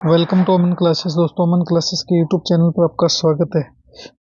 Welcome to Aman classes. दोस्तों, Aman classes के YouTube channel पर आपका स्वागत है।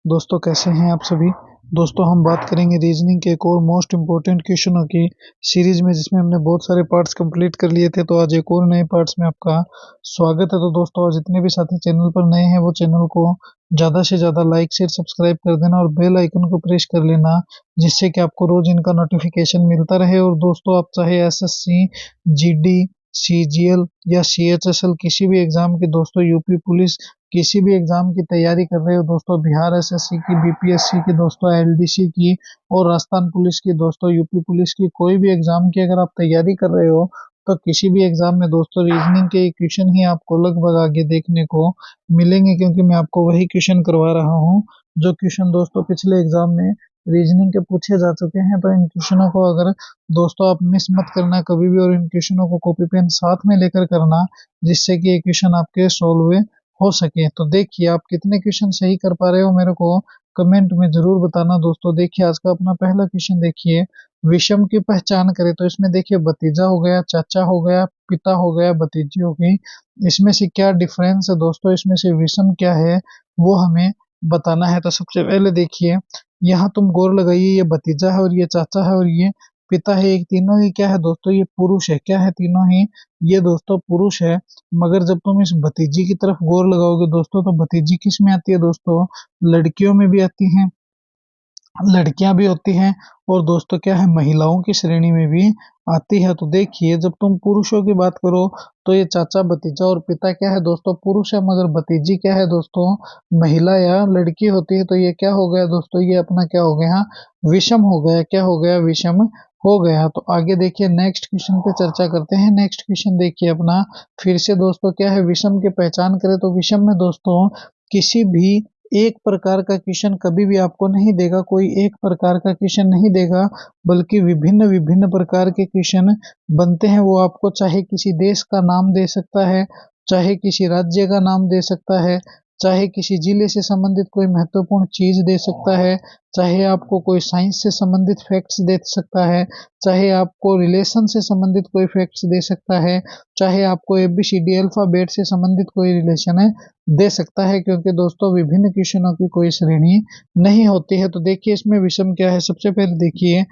दोस्तों, कैसे हैं आप सभी। दोस्तों, हम बात करेंगे रीजनिंग के एक और मोस्ट इम्पोर्टेंट क्वेश्चनों की सीरीज में, जिसमें हमने बहुत सारे पार्ट्स कंप्लीट कर लिए थे। तो आज एक और नए पार्ट्स में आपका स्वागत है। तो दोस्तों, आज जितने भी साथी चैनल पर नए हैं वो चैनल को ज़्यादा से ज़्यादा लाइक शेयर सब्सक्राइब कर देना और बेल आइकन को प्रेस कर लेना, जिससे कि आपको रोज इनका नोटिफिकेशन मिलता रहे। और दोस्तों, आप चाहे एसएससी, जीडी, सीजीएल या सीएचएसएल किसी भी एग्जाम की, दोस्तों यूपी पुलिस किसी भी एग्जाम की तैयारी कर रहे हो, दोस्तों बिहार एसएससी की, बीपीएससी की, दोस्तों एलडीसी की और राजस्थान पुलिस की, दोस्तों यूपी पुलिस की, कोई भी एग्जाम की अगर आप तैयारी कर रहे हो तो किसी भी एग्जाम में दोस्तों रीजनिंग के क्वेश्चन ही आपको लगभग आगे देखने को मिलेंगे, क्योंकि मैं आपको वही क्वेश्चन करवा रहा हूँ जो क्वेश्चन दोस्तों पिछले एग्जाम में रीजनिंग के पूछे जा चुके हैं। तो इन क्वेश्चनों को अगर दोस्तों आप मिस मत करना कभी भी, और इन क्वेश्चनों को कॉपी पेन साथ में लेकर करना, जिससे कि ये क्वेश्चन आपके सॉल्व हो सके। तो देखिए, आप कितने क्वेश्चन सही कर पा रहे हो मेरे को कमेंट में जरूर बताना। दोस्तों देखिए, आज का अपना पहला क्वेश्चन देखिए, विषम की पहचान करें। तो इसमें देखिए, भतीजा हो गया, चाचा हो गया, पिता हो गया, भतीजी हो गई। इसमें से क्या डिफरेंस है दोस्तों, इसमें से विषम क्या है वो हमें बताना है। तो सबसे पहले देखिए, यहाँ तुम गौर लगाइए, ये भतीजा है और ये चाचा है और ये पिता है। एक तीनों ही क्या है दोस्तों, ये पुरुष है। क्या है, तीनों ही ये दोस्तों पुरुष है। मगर जब तुम इस भतीजी की तरफ गौर लगाओगे दोस्तों, तो भतीजी किस में आती है दोस्तों, लड़कियों में भी आती हैं, लड़कियां भी होती हैं, और दोस्तों क्या है, महिलाओं की श्रेणी में भी आती है। तो देखिए, जब तुम पुरुषों की बात करो तो ये चाचा, भतीजा और पिता क्या है दोस्तों, पुरुष है। मगर भतीजी क्या है दोस्तों, महिला या लड़की होती है। तो ये क्या हो गया दोस्तों, ये अपना क्या हो गया, विषम हो गया। क्या हो गया, विषम हो गया। तो आगे देखिए, नेक्स्ट क्वेश्चन पे चर्चा करते हैं। नेक्स्ट क्वेश्चन देखिए अपना, फिर से दोस्तों क्या है, विषम की पहचान करें। तो विषम में दोस्तों किसी भी एक प्रकार का क्वेश्चन कभी भी आपको नहीं देगा, कोई एक प्रकार का क्वेश्चन नहीं देगा, बल्कि विभिन्न विभिन्न प्रकार के क्वेश्चन बनते हैं। वो आपको चाहे किसी देश का नाम दे सकता है, चाहे किसी राज्य का नाम दे सकता है, चाहे किसी जिले से संबंधित कोई महत्वपूर्ण चीज दे सकता है, चाहे आपको कोई साइंस से संबंधित फैक्ट्स दे सकता है, चाहे आपको रिलेशन से संबंधित कोई फैक्ट्स दे सकता है, चाहे आपको एबीसीडी अल्फाबेट से संबंधित कोई रिलेशन है दे सकता है। क्योंकि दोस्तों विभिन्न क्वेश्चनों की कोई श्रेणी नहीं होती है। तो देखिए, इसमें विषम क्या है। सबसे पहले देखिए,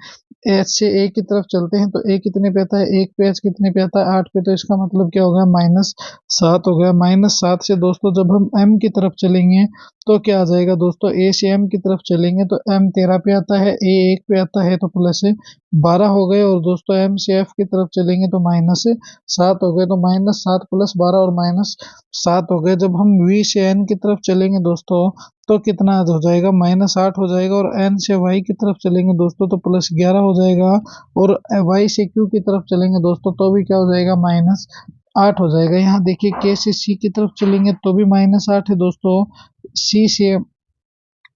एच से ए की तरफ चलते हैं। तो ए कितने पे आता है, एक पे एच कितने पे आता है, 8 पे। तो इसका मतलब क्या होगा, -7 हो गया। -7 से दोस्तों जब हम एम की तरफ चलेंगे तो क्या आ जाएगा दोस्तों, ए से एम की तरफ चलेंगे तो एम 13 पे आता है, ए 1 पे आता है, तो +12 हो गए। और दोस्तों एम से एफ की तरफ चलेंगे तो -7 हो गए। तो -7 + 12 और -7 हो गए। जब हम वी से एन की तरफ चलेंगे दोस्तों तो कितना हो जाएगा, -8 हो जाएगा। और एन से वाई की तरफ चलेंगे दोस्तों तो +11 हो जाएगा। और वाई से क्यू की तरफ चलेंगे दोस्तों तो भी क्या हो जाएगा, -8 हो जाएगा। यहाँ देखिए, के से सी की तरफ चलेंगे तो भी -8 है दोस्तों, सी से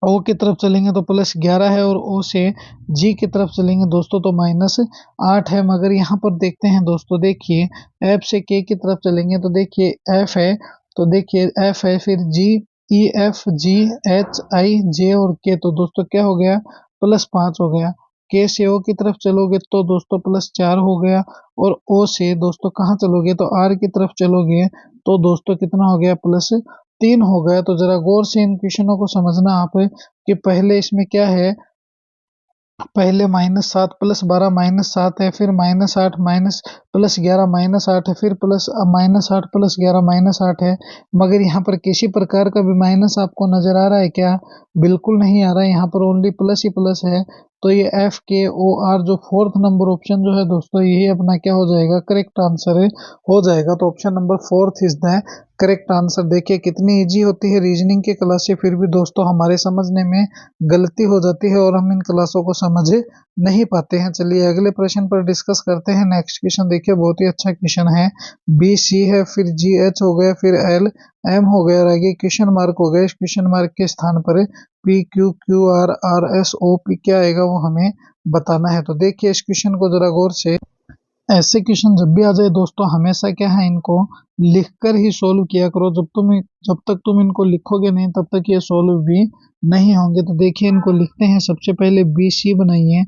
ओ की तरफ चलेंगे तो +11 है, और ओ से जी की तरफ चलेंगे दोस्तों तो -8 है। मगर यहाँ पर देखते हैं दोस्तों, देखिए एफ से के की तरफ चलेंगे तो देखिए एफ है, तो देखिए एफ है, फिर जी, ई, एफ, जी, एच, आई, जे और के। तो दोस्तों क्या हो गया, +5 हो गया। के से ओ की तरफ चलोगे तो दोस्तों +4 हो गया। और ओ से दोस्तों कहाँ चलोगे, तो आर की तरफ चलोगे तो दोस्तों कितना हो गया, +3 हो गया। तो जरा गौर से इन क्वेश्चनों को समझना आप, कि पहले इसमें क्या है, पहले -7 + 12 -7 है, फिर -8 +11 -8 है, फिर -8 + 11 -8 है। मगर यहाँ पर किसी प्रकार का भी माइनस आपको नजर आ रहा है क्या, बिल्कुल नहीं आ रहा है। यहाँ पर ओनली प्लस ही प्लस है। तो ये एफ के ओ आर जो फोर्थ नंबर ऑप्शन जो है दोस्तों, यही अपना क्या हो जाएगा, करेक्ट आंसर हो जाएगा। तो option number 4 is the correct answer. देखिए कितनी इजी होती है रीजनिंग की क्लासे, फिर भी दोस्तों हमारे समझने में गलती हो जाती है और हम इन क्लासों को समझ नहीं पाते हैं। चलिए अगले प्रश्न पर डिस्कस करते हैं। नेक्स्ट क्वेश्चन देखिए, बहुत ही अच्छा क्वेश्चन है। बी सी है, फिर जी एच हो गया, फिर एल एम हो गया, और आगे क्वेश्चन मार्क हो गया। इस क्वेश्चन मार्क के स्थान पर P Q Q R R S O P क्या आएगा वो हमें बताना है। तो देखिए इस क्वेश्चन को जरा गौर से, ऐसे क्वेश्चन जब भी आ जाए दोस्तों, हमेशा क्या है, इनको लिखकर ही सोल्व किया करो। जब तक तुम इनको लिखोगे नहीं तब तक ये सोल्व भी नहीं होंगे। तो देखिए इनको लिखते हैं। सबसे पहले बी सी बनाइए,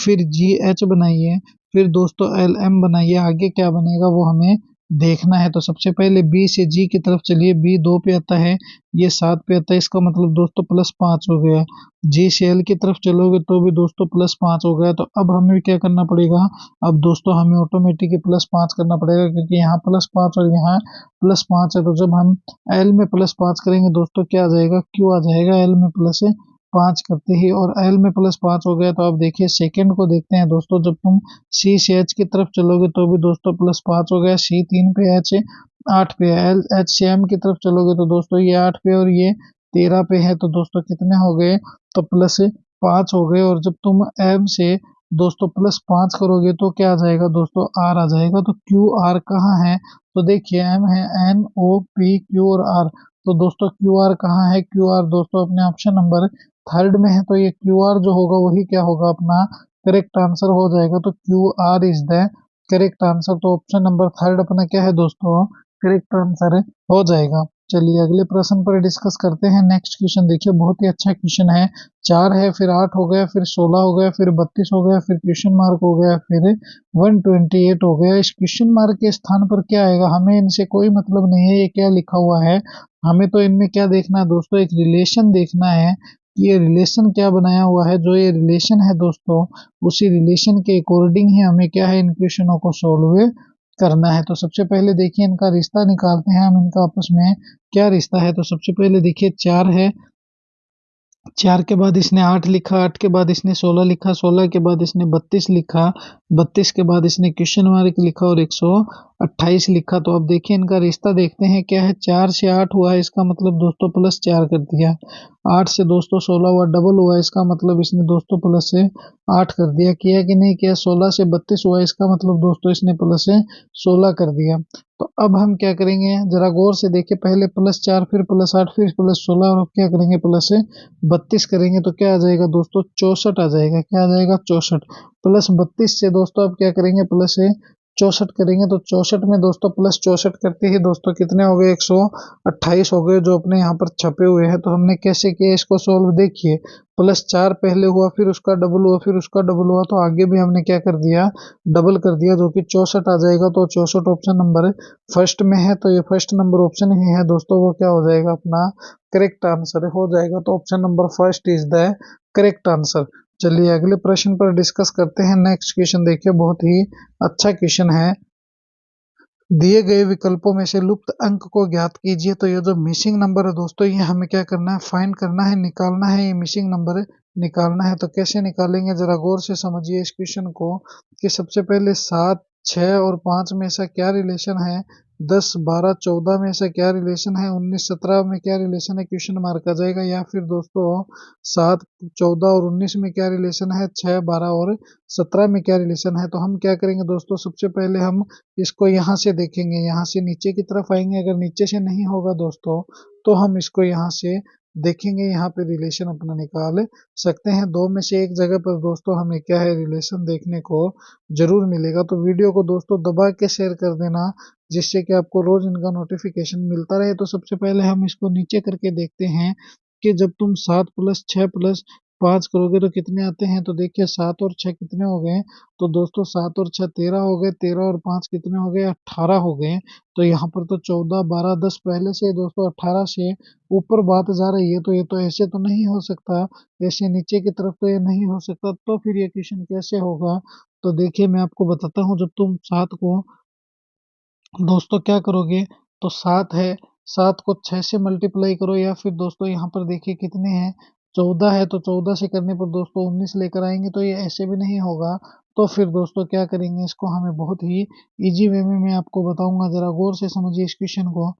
फिर जी एच बनाइए, फिर दोस्तों एल एम बनाइए। आगे क्या बनेगा वो हमें देखना है। तो सबसे पहले बी से जी की तरफ चलिए, बी 2 पे आता है, ये 7 पे आता है, इसका मतलब दोस्तों +5 हो गया। जी से एल की तरफ चलोगे तो भी दोस्तों +5 हो गया। तो अब हमें क्या करना पड़ेगा, अब दोस्तों हमें ऑटोमेटिक ही +5 करना पड़ेगा, क्योंकि यहाँ +5 और यहाँ +5 है। तो जब हम एल में +5 करेंगे दोस्तों क्या आ जाएगा, क्यू आ जाएगा एल में +5 करते ही, और एल में +5 हो गया। तो अब देखिए सेकंड को देखते हैं दोस्तों, जब तुम सी से एच की तरफ चलोगे तो भी दोस्तों +5 हो गया, सी 3 पे, एच 8 पे है, एल एच से एम की तरफ चलोगे तो दोस्तों ये 8 पे और ये 13 पे है। तो दोस्तों कितने हो गए, तो +5 हो गए। और जब तुम एम से दोस्तों +5 करोगे तो क्या आ जाएगा दोस्तों, आर आ जाएगा। तो क्यू आर कहाँ है, तो देखिए एम है, एन ओ पी क्यू और आर। तो दोस्तों क्यू आर कहाँ है, क्यू आर दोस्तों अपने ऑप्शन नंबर थर्ड में है। तो ये क्यू आर जो होगा वही क्या होगा, अपना करेक्ट आंसर हो जाएगा। तो Q R is the correct answer. तो ऑप्शन नंबर थर्ड अपना क्या है दोस्तों, करेक्ट आंसर हो जाएगा। चलिए अगले प्रश्न पर डिस्कस करते हैं। नेक्स्ट क्वेश्चन देखिए, बहुत ही अच्छा क्वेश्चन है। 4 है, फिर 8 हो गया, फिर 16 हो गया, फिर 32 हो गया, फिर क्वेश्चन मार्क हो गया, फिर 128 हो गया। इस क्वेश्चन मार्क के स्थान पर क्या आएगा, हमें इनसे कोई मतलब नहीं है, ये क्या लिखा हुआ है। हमें तो इनमें क्या देखना है दोस्तों, एक रिलेशन देखना है कि ये रिलेशन क्या बनाया हुआ है। जो ये रिलेशन है दोस्तों, उसी रिलेशन के अकॉर्डिंग ही हमें क्या है, इन क्वेश्चनों को सोल्व करना है। तो सबसे पहले देखिए इनका रिश्ता निकालते हैं हम, इनका आपस में क्या रिश्ता है। तो सबसे पहले देखिए 4 है, 4 के बाद इसने 8 लिखा, 8 के बाद इसने 16 लिखा, 16 के बाद इसने 32 लिखा, 32 के बाद इसने क्वेश्चन मार्क लिखा और 128 लिखा। तो अब देखिए इनका रिश्ता देखते हैं क्या है। 4 से 8 हुआ है, इसका मतलब दोस्तों +4 कर दिया। 8 से दोस्तों 16 हुआ, डबल हुआ, इसका मतलब इसने दोस्तों +8 कर दिया। किया कि नहीं किया, 16 से 32 हुआ, इसका मतलब दोस्तों इसने +16 कर दिया। तो अब हम क्या करेंगे, जरा गौर से देखिए, पहले +4 फिर +8 फिर +16 और अब क्या करेंगे, 32 करेंगे तो क्या आ जाएगा दोस्तों, 64 आ जाएगा। क्या आ जाएगा, 64। +32 से दोस्तों अब क्या करेंगे, +64 करेंगे। तो 64 में दोस्तों +64 करते ही दोस्तों कितने हो गए, 128 हो गए, जो अपने यहाँ पर छपे हुए हैं। तो हमने कैसे किया इसको सोल्व, देखिए +4 पहले हुआ, फिर उसका डबल हुआ, फिर उसका डबल हुआ, तो आगे भी हमने क्या कर दिया, डबल कर दिया, जो कि 64 आ जाएगा। तो 64 ऑप्शन नंबर फर्स्ट में है, तो ये फर्स्ट नंबर ऑप्शन ही है दोस्तों, वो क्या हो जाएगा, अपना करेक्ट आंसर हो जाएगा। तो option number first is the correct answer. चलिए अगले प्रश्न पर डिस्कस करते हैं। नेक्स्ट क्वेश्चन देखिए, बहुत ही अच्छा क्वेश्चन है। दिए गए विकल्पों में से लुप्त अंक को ज्ञात कीजिए। तो ये जो मिसिंग नंबर है दोस्तों, ये हमें क्या करना है, फाइंड करना है, निकालना है। ये मिसिंग नंबर निकालना है। तो कैसे निकालेंगे, जरा गौर से समझिए इस क्वेश्चन को, कि सबसे पहले 7, 6 और 5 में ऐसा क्या रिलेशन है, 10, 12, 14 में ऐसा क्या रिलेशन है, 19, 17 में क्या रिलेशन है, क्वेश्चन मार्क आ जाएगा। या फिर दोस्तों 7, 14 और 19 में क्या रिलेशन है, 6, 12 और 17 में क्या रिलेशन है। तो हम क्या करेंगे दोस्तों, सबसे पहले हम इसको यहाँ से देखेंगे, यहाँ से नीचे की तरफ आएंगे। अगर नीचे से नहीं होगा दोस्तों, तो हम इसको यहाँ से देखेंगे, यहाँ पे रिलेशन अपना निकाल सकते हैं। दो में से एक जगह पर दोस्तों हमें क्या है, रिलेशन देखने को जरूर मिलेगा। तो वीडियो को दोस्तों दबा के शेयर कर देना, जिससे कि आपको रोज इनका नोटिफिकेशन मिलता रहे। तो सबसे पहले हम इसको नीचे करके देखते हैं कि जब तुम 7 + 6 + 5 करोगे तो कितने आते हैं। तो देखिए 7 और 6 कितने हो गए, तो दोस्तों 7 और 6 13 हो गए, 13 और 5 कितने हो गए, 18 हो गए। तो यहाँ पर तो 14, 12, 10 पहले से दोस्तों 18 से ऊपर बात जा रही है। तो ये तो ऐसे तो नहीं हो सकता, ऐसे नीचे की तरफ तो ये नहीं हो सकता। तो फिर ये क्वेश्चन कैसे होगा, तो देखिए मैं आपको बताता हूँ। जब तुम 7 को दोस्तों क्या करोगे, तो 7 है, 7 को 6 से मल्टीप्लाई करो, या फिर दोस्तों यहाँ पर देखिए कितने हैं, 14 है, तो 14 से करने पर दोस्तों 19 लेकर आएंगे। तो ये ऐसे भी नहीं होगा। तो फिर दोस्तों क्या करेंगे, इसको हमें बहुत ही इजी वे में मैं आपको बताऊंगा, जरा गौर से समझिए इस क्वेश्चन को।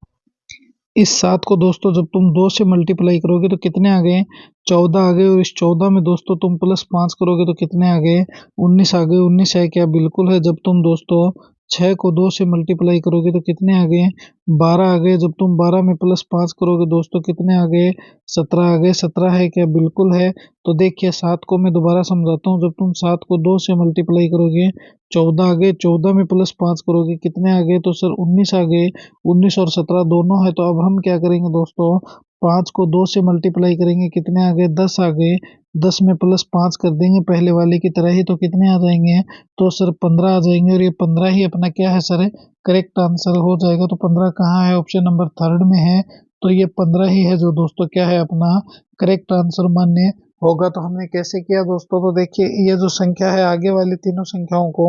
इस 7 को दोस्तों जब तुम 2 से मल्टीप्लाई करोगे तो कितने आ गए, 14 आ गए। और इस 14 में दोस्तों तुम +5 करोगे तो कितने आ गए, 19 आ गए। 19 है क्या, बिल्कुल है। जब तुम दोस्तों 6 को 2 से मल्टीप्लाई करोगे तो कितने आ गए, 12 आ गए। जब तुम 12 में +5 करोगे दोस्तों कितने आ गए, 17 आ गए। 17 है क्या, बिल्कुल है। तो देखिए 7 को मैं दोबारा समझाता हूँ। जब तुम 7 को 2 से मल्टीप्लाई करोगे 14 आ गए, 14 में +5 करोगे कितने आ गए, तो सर 19 आ गए। 19 और 17 दोनों है। तो अब हम क्या करेंगे दोस्तों, 5 को 2 से मल्टीप्लाई करेंगे, कितने आ गए, 10 आ गए। 10 में +5 कर देंगे पहले वाले की तरह ही, तो कितने आ जाएंगे, तो सर 15 आ जाएंगे। और ये 15 ही अपना क्या है सर, करेक्ट आंसर हो जाएगा। तो 15 कहाँ है, ऑप्शन नंबर 3 में है। तो ये 15 ही है जो दोस्तों क्या है अपना करेक्ट आंसर मान्य होगा। तो हमने कैसे किया दोस्तों, तो देखिए ये जो संख्या है आगे वाली तीनों संख्याओं को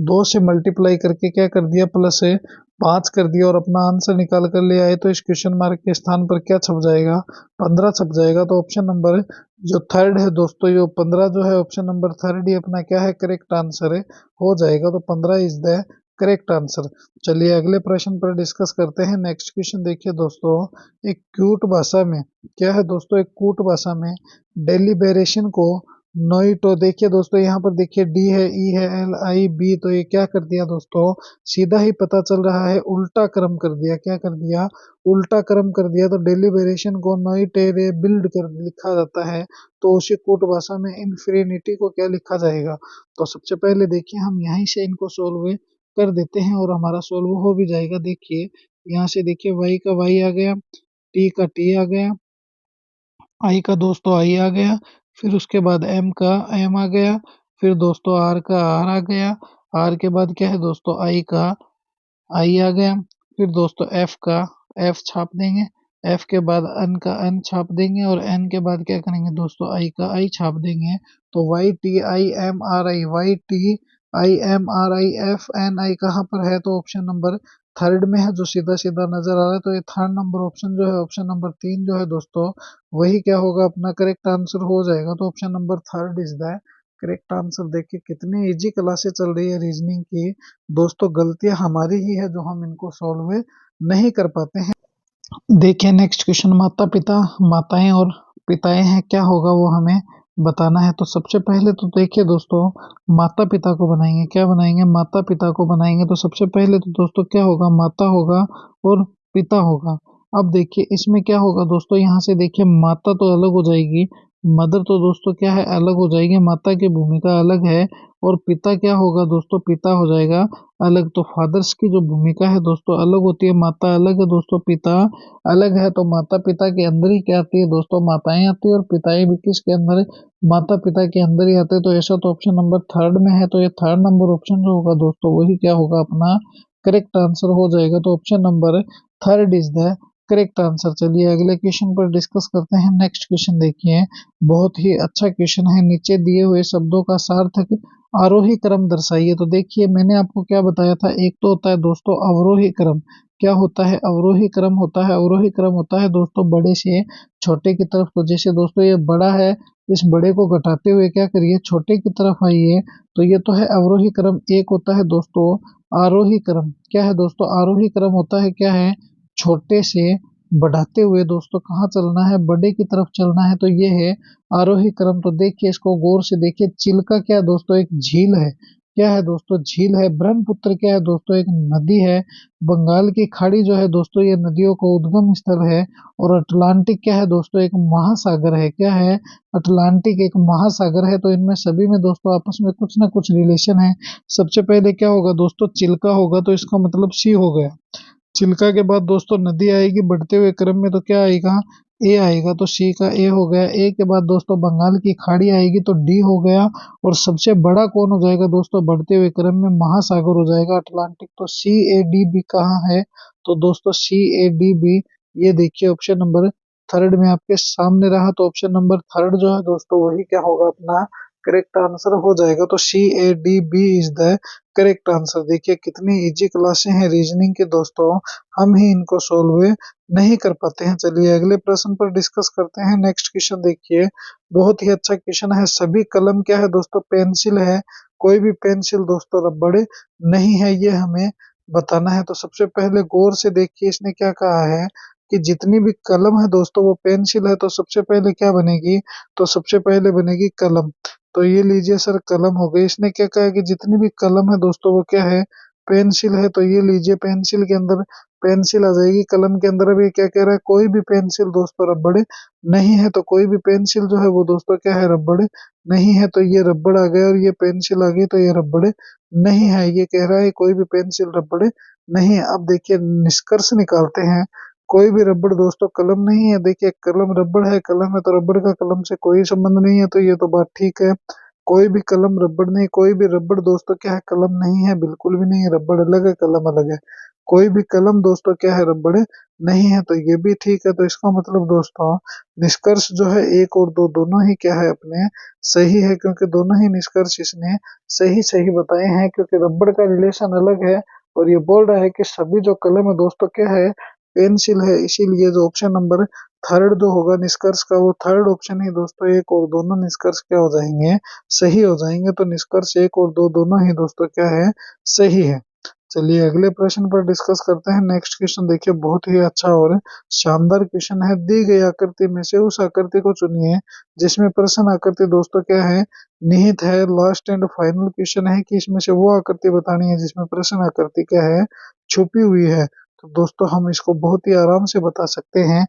2 से मल्टीप्लाई करके क्या कर दिया, +5 कर दिया और अपना आंसर निकाल कर ले आए। तो इस क्वेश्चन मार्क के स्थान पर क्या छप जाएगा, 15 छप जाएगा। तो ऑप्शन नंबर जो 3 है दोस्तों, ये 15 जो है ऑप्शन नंबर 3 ही अपना क्या है करेक्ट आंसर है, हो जाएगा। तो 15 इज द करेक्ट आंसर। चलिए अगले प्रश्न पर डिस्कस करते हैं। नेक्स्ट क्वेश्चन देखिए दोस्तों, एक क्यूट भाषा में क्या है दोस्तों, एक कूट भाषा में डेलिबेरेशन को नोइटो, देखिए दोस्तों यहाँ पर देखिए डी है, ई है, एल आई बी, तो ये क्या कर दिया दोस्तों, सीधा ही पता चल रहा है उल्टा क्रम कर दिया। क्या कर दिया, उल्टा क्रम कर दिया। तो डेलिबेरेशन को नोइटेरे बिल्ड कर लिखा जाता है, तो उसी कूट भाषा में इन्फिनिटी को क्या लिखा जाएगा। तो सबसे पहले देखिए हम यहीं से इनको सोल्व कर देते हैं और हमारा सोल्व हो भी जाएगा। देखिए यहाँ से देखिए वाई का वाई आ गया, टी का टी आ गया, आई का दोस्तों आई आ गया, फिर उसके बाद एम का एम आ गया, फिर दोस्तों आर का आर आ गया, आर के बाद क्या है दोस्तों आई का आई आ गया, फिर दोस्तों एफ का एफ छाप देंगे, एफ के बाद एन का एन छाप देंगे और एन के बाद क्या करेंगे दोस्तों आई का आई छाप देंगे। तो Y T I M R I, Y T I M R I F N I कहाँ पर है, तो ऑप्शन नंबर 3 में है जो सीधा सीधा नजर आ रहा है। तो ये 3rd नंबर ऑप्शन जो है, ऑप्शन नंबर 3 जो है दोस्तों, वही क्या होगा अपना करेक्ट आंसर हो जाएगा। तो option number 3 is the correct answer. देखिए कितनी इजी क्लासेस चल रही है रीजनिंग की दोस्तों, गलतियां हमारी ही है जो हम इनको सॉल्व नहीं कर पाते हैं। देखिए नेक्स्ट क्वेश्चन, माता पिता माताएं और पिताएं हैं, क्या होगा वो हमें बताना है। तो सबसे पहले तो देखिए दोस्तों, माता पिता को बनाएंगे, क्या बनाएंगे, माता पिता को बनाएंगे। तो सबसे पहले तो दोस्तों क्या होगा, माता होगा और पिता होगा। अब देखिए इसमें क्या होगा दोस्तों, यहाँ से देखिए माता तो अलग हो जाएगी, मदर तो दोस्तों क्या है अलग हो जाएगी, माता की भूमिका अलग है। और पिता क्या होगा दोस्तों, पिता हो जाएगा अलग। तो फादर्स की जो भूमिका है दोस्तों अलग होती है, माता अलग है दोस्तों, पिता अलग है। तो माता पिता के अंदर ही क्या आती है दोस्तों, माताएं आती है, और पिताएं भी किसके अंदर, माता पिता के अंदर ही आते हैं। तो ऐसा तो ऑप्शन नंबर 3 में है, तो ये 3rd नंबर ऑप्शन जो होगा दोस्तों वही क्या होगा अपना करेक्ट आंसर हो जाएगा। तो option number 3 is the correct answer. चलिए अगले क्वेश्चन पर डिस्कस करते हैं। नेक्स्ट क्वेश्चन देखिए, बहुत ही अच्छा क्वेश्चन है, नीचे दिए हुए शब्दों का सार्थक आरोही क्रम दर्शाइए। तो देखिए मैंने आपको क्या बताया था, एक तो होता है दोस्तों अवरोही क्रम, क्या होता है अवरोही क्रम होता है, अवरोही क्रम होता है दोस्तों बड़े से छोटे की तरफ। तो जैसे दोस्तों ये बड़ा है, इस बड़े को घटाते हुए क्या करिए छोटे की तरफ आइए, तो ये तो है अवरोही क्रम। एक होता है दोस्तों आरोही क्रम, क्या है दोस्तों, आरोही क्रम होता है क्या है, छोटे से बढ़ाते हुए दोस्तों कहाँ चलना है, बड़े की तरफ चलना है, तो ये है आरोही क्रम। तो देखिए इसको गौर से देखिए, चिल्का क्या है दोस्तों, एक झील है, क्या है दोस्तों, झील है। ब्रह्मपुत्र क्या है दोस्तों, एक नदी है। बंगाल की खाड़ी जो है दोस्तों, ये नदियों का उद्गम स्थल है। और अटलांटिक क्या है दोस्तों, एक महासागर है, क्या है, अटलांटिक एक महासागर है। तो इनमें सभी में दोस्तों आपस में कुछ ना कुछ रिलेशन है। सबसे पहले क्या होगा दोस्तों, चिल्का होगा, तो इसका मतलब सी हो गया। चिल्का के बाद दोस्तों नदी आएगी बढ़ते हुए क्रम में, तो क्या आएगा, ए आएगा, तो सी का ए हो गया। ए के बाद दोस्तों बंगाल की खाड़ी आएगी, तो डी हो गया। और सबसे बड़ा कौन हो जाएगा दोस्तों बढ़ते हुए क्रम में, महासागर हो जाएगा अटलांटिक। तो सी ए डी बी कहाँ है, तो दोस्तों सी ए डी बी, ये देखिए ऑप्शन नंबर 3 में आपके सामने रहा। तो ऑप्शन नंबर 3 जो है दोस्तों वही क्या होगा अपना करेक्ट आंसर हो जाएगा। तो C A D B is the correct answer. देखिए कितनी इजी क्लासें हैं रीजनिंग के दोस्तों, हम ही इनको सोल्व नहीं कर पाते हैं। चलिए अगले प्रश्न पर डिस्कस करते हैं। नेक्स्ट क्वेश्चन देखिए, बहुत ही अच्छा क्वेश्चन है। सभी कलम क्या है दोस्तों, पेंसिल है, कोई भी पेंसिल दोस्तों रबड़ नहीं है, ये हमें बताना है। तो सबसे पहले गौर से देखिए इसने क्या कहा है कि जितनी भी कलम है दोस्तों वो पेंसिल है। तो सबसे पहले क्या बनेगी, तो सबसे पहले बनेगी कलम। तो ये लीजिए सर कलम हो गई। इसने क्या कहा कि जितनी भी कलम है दोस्तों वो क्या है, पेंसिल है। तो ये लीजिए पेंसिल के अंदर पेंसिल आ जाएगी, कलम के अंदर अभी क्या कह रहा है, कोई भी पेंसिल दोस्तों रबड़ नहीं है। तो कोई भी पेंसिल जो है वो दोस्तों क्या है, रबड़ नहीं है। तो ये रबड़ आ गया और ये पेंसिल आ गई, तो ये रबड़ नहीं है। ये कह रहा है कोई भी पेंसिल रबड़ नहीं है। अब देखिए निष्कर्ष निकालते हैं। कोई भी रबड़ दोस्तों कलम नहीं है। देखिए कलम रबड़ है, कलम है तो रबड़ का कलम से कोई संबंध नहीं है, तो ये तो बात ठीक है। कोई भी कलम रबड़ नहीं, कोई भी रबड़ दोस्तों क्या है, कलम नहीं है, बिल्कुल भी नहीं है। रबड़ अलग है, कलम अलग है। कोई भी कलम दोस्तों क्या है, रबड़ नहीं है, तो ये भी ठीक है। तो इसका मतलब दोस्तों निष्कर्ष जो है एक और दो दोनों ही क्या है अपने सही है, क्योंकि दोनों ही निष्कर्ष इसने सही सही बताए हैं, क्योंकि रबड़ का रिलेशन अलग है और ये बोल रहा है कि सभी जो कलम है दोस्तों क्या है, पेंसिल है। इसीलिए जो ऑप्शन नंबर थर्ड जो होगा निष्कर्ष का, वो थर्ड ऑप्शन ही दोस्तों एक और दोनों निष्कर्ष क्या हो जाएंगे, सही हो जाएंगे। तो निष्कर्ष एक और दो दोनों ही दोस्तों क्या है, सही है। चलिए अगले प्रश्न पर डिस्कस करते हैं। नेक्स्ट क्वेश्चन देखिए, बहुत ही अच्छा और शानदार क्वेश्चन है। दी गई आकृति में से उस आकृति को चुनिए जिसमें प्रश्न आकृति दोस्तों क्या है, निहित है। लास्ट एंड फाइनल क्वेश्चन है कि इसमें से वो आकृति बतानी है जिसमें प्रश्न आकृति क्या है, छुपी हुई है। तो दोस्तों हम इसको बहुत ही आराम से बता सकते हैं।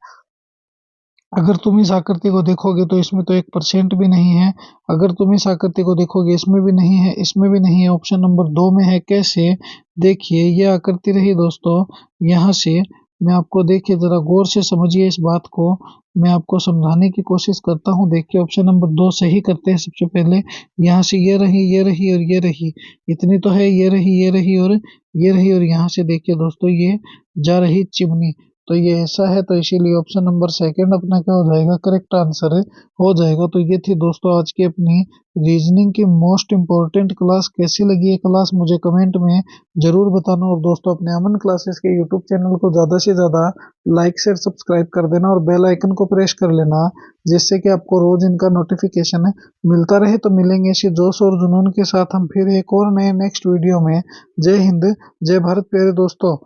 अगर तुम इस आकृति को देखोगे तो इसमें तो 1% भी नहीं है। अगर तुम इस आकृति को देखोगे इसमें भी नहीं है, इसमें भी नहीं है। ऑप्शन नंबर 2 में है। कैसे? देखिए ये आकृति रही दोस्तों, यहाँ से मैं आपको, देखिए जरा गौर से समझिए इस बात को, मैं आपको समझाने की कोशिश करता हूँ। देखिए ऑप्शन नंबर 2 सही करते हैं। सबसे पहले यहाँ से ये रही, ये रही और ये रही, इतनी तो है। ये रही, ये रही और ये रही, और यहाँ से देखिए दोस्तों ये जा रही चिमनी। तो ये ऐसा है, तो इसीलिए ऑप्शन नंबर सेकंड अपना क्या हो जाएगा, करेक्ट आंसर हो जाएगा। तो ये थी दोस्तों आज की अपनी रीजनिंग की मोस्ट इम्पोर्टेंट क्लास। कैसी लगी ये क्लास मुझे कमेंट में जरूर बताना। और दोस्तों अपने अमन क्लासेस के यूट्यूब चैनल को ज़्यादा से ज़्यादा लाइक शेयर सब्सक्राइब कर देना और बेल आइकन को प्रेस कर लेना, जिससे कि आपको रोज इनका नोटिफिकेशन मिलता रहे। तो मिलेंगे इसी जोश और जुनून के साथ हम फिर एक और नए नेक्स्ट वीडियो में। जय हिंद, जय भारत प्यारे दोस्तों।